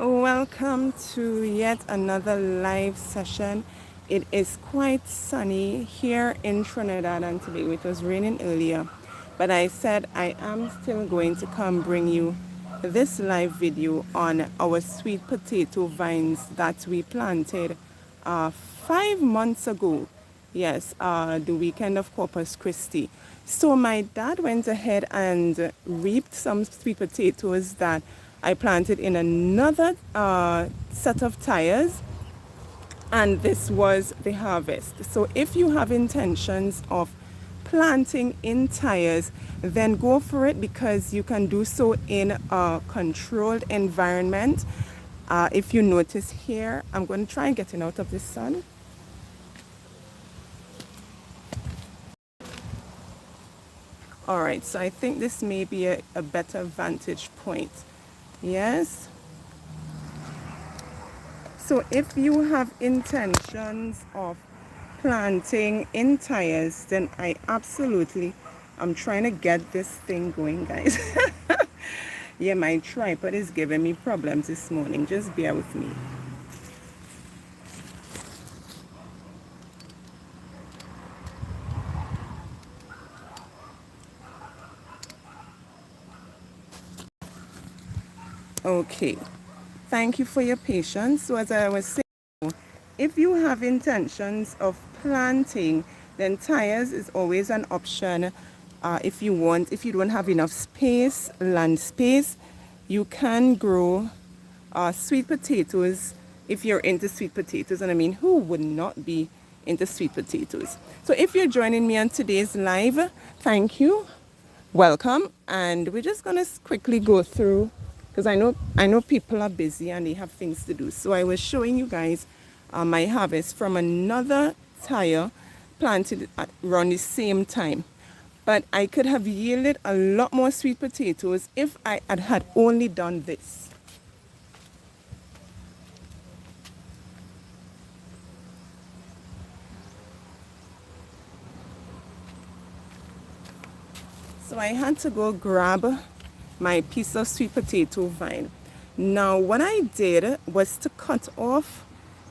Welcome to yet another live session. It is quite sunny here in Trinidad and Tobago. It was raining earlier, but I said I am still going to come bring you this live video on our sweet potato vines that we planted 5 months ago. Yes, the weekend of Corpus Christi. So my dad went ahead and reaped some sweet potatoes that I planted in another set of tires, and this was the harvest. So if you have intentions of planting in tires, then go for it, because you can do so in a controlled environment. If you notice here, I'm going to try getting out of the sun. All right, so I think this may be a better vantage point. Yes. So if you have intentions of planting in tires, then I'm trying to get this thing going, guys. Yeah, my tripod is giving me problems this morning. Just bear with me. Okay. Thank you for your patience. So as I was saying, if you have intentions of planting, then tires is always an option. If you don't have enough space, land space, you can grow sweet potatoes if you're into sweet potatoes. And I mean, who would not be into sweet potatoes? So if you're joining me on today's live, thank you. Welcome. And we're just going to quickly go through, because I know people are busy and they have things to do. So I was showing you guys my harvest from another tire planted at around the same time. But I could have yielded a lot more sweet potatoes if I had only done this. So I had to go grab my piece of sweet potato vine. Now what I did was to cut off,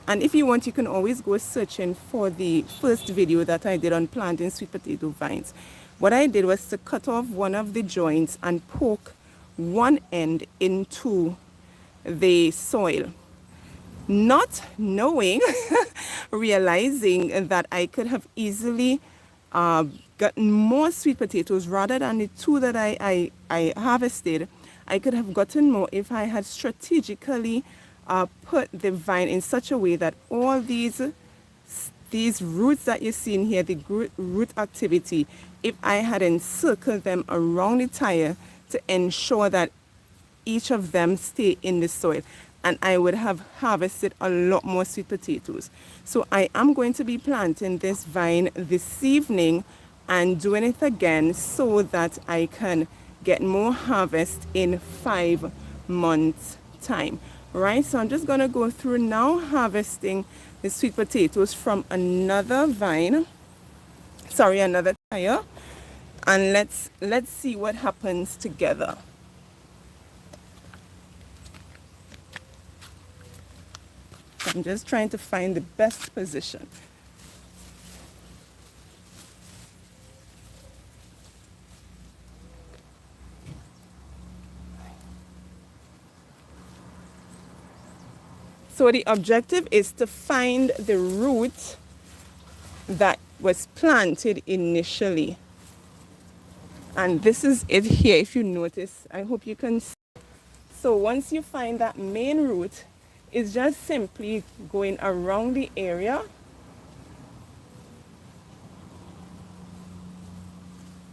and if you want, you can always go searching for the first video that I did on planting sweet potato vines. What I did was to cut off one of the joints and poke one end into the soil, not knowing, realizing that I could have easily gotten more sweet potatoes rather than the two that I harvested. I could have gotten more if I had strategically put the vine in such a way that all these roots that you're seeing here, the root activity, if I had encircled them around the tire to ensure that each of them stay in the soil, and I would have harvested a lot more sweet potatoes. So I am going to be planting this vine this evening and doing it again so that I can get more harvest in 5 months time. Right, so I'm just going to go through now harvesting the sweet potatoes from another tire, and let's see what happens together. I'm just trying to find the best position. So the objective is to find the root that was planted initially. And this is it here, if you notice. I hope you can see. So once you find that main root, it's just simply going around the area.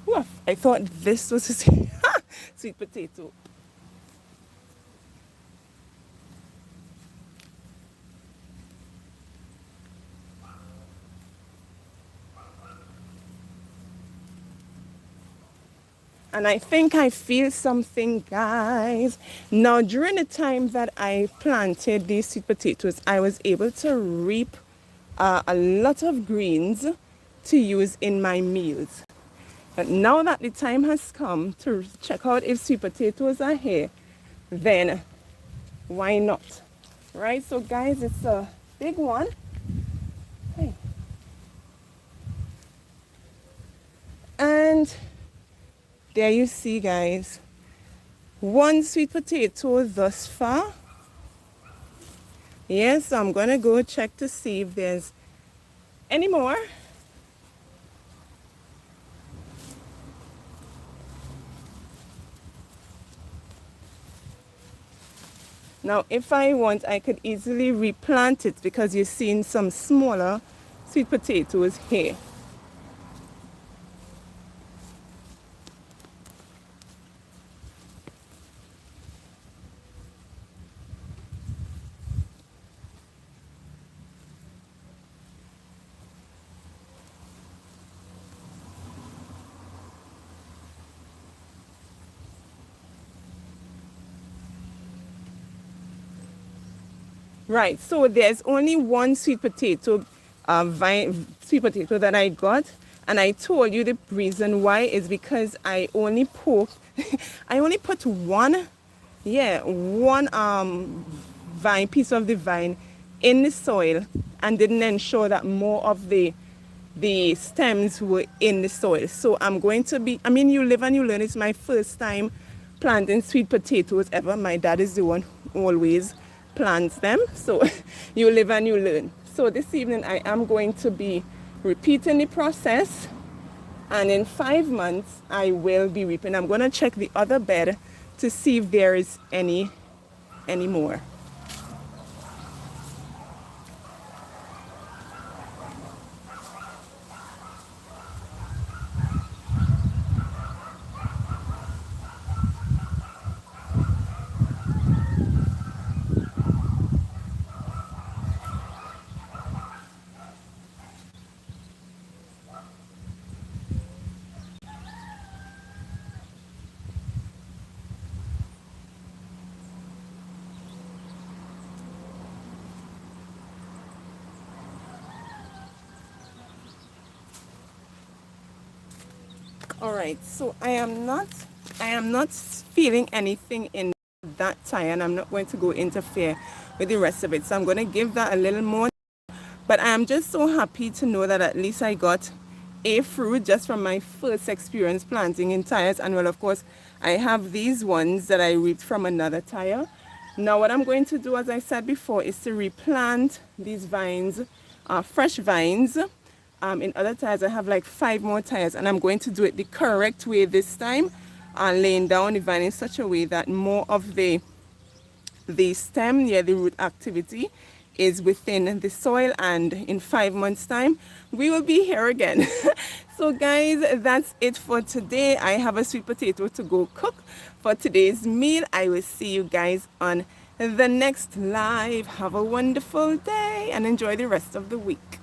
Ooh, I thought this was a sweet potato. And I think I feel something, guys. Now, during the time that I planted these sweet potatoes, I was able to reap a lot of greens to use in my meals. But now that the time has come to check out if sweet potatoes are here, then why not? Right? So guys, it's a big one. Hey. And there you see, guys, one sweet potato thus far. Yes, so I'm gonna go check to see if there's any more. Now, if I want, I could easily replant it because you're seeing some smaller sweet potatoes here. Right, so there's only one sweet potato sweet potato that I got, and I told you the reason why is because I only I only put one, yeah, one piece of the vine in the soil and didn't ensure that more of the stems were in the soil. So I'm going to be, I mean, you live and you learn. It's my first time planting sweet potatoes ever. My dad is the one who always plants them. So you live and you learn. So this evening I am going to be repeating the process, and in 5 months I will be reaping. I'm going to check the other bed to see if there is any more. All right, so I am not feeling anything in that tire, and I'm not going to go interfere with the rest of it. So I'm going to give that a little more. But I am just so happy to know that at least I got a fruit just from my first experience planting in tires. And well, of course, I have these ones that I reaped from another tire. Now what I'm going to do, as I said before, is to replant these vines, fresh vines. In other tires, I have like 5 more tires, and I'm going to do it the correct way this time, laying down the vine in such a way that more of the stem, yeah, the root activity is within the soil, and in 5 months time we will be here again. So guys, that's it for today. I have a sweet potato to go cook for today's meal. I will see you guys on the next live. Have a wonderful day and enjoy the rest of the week.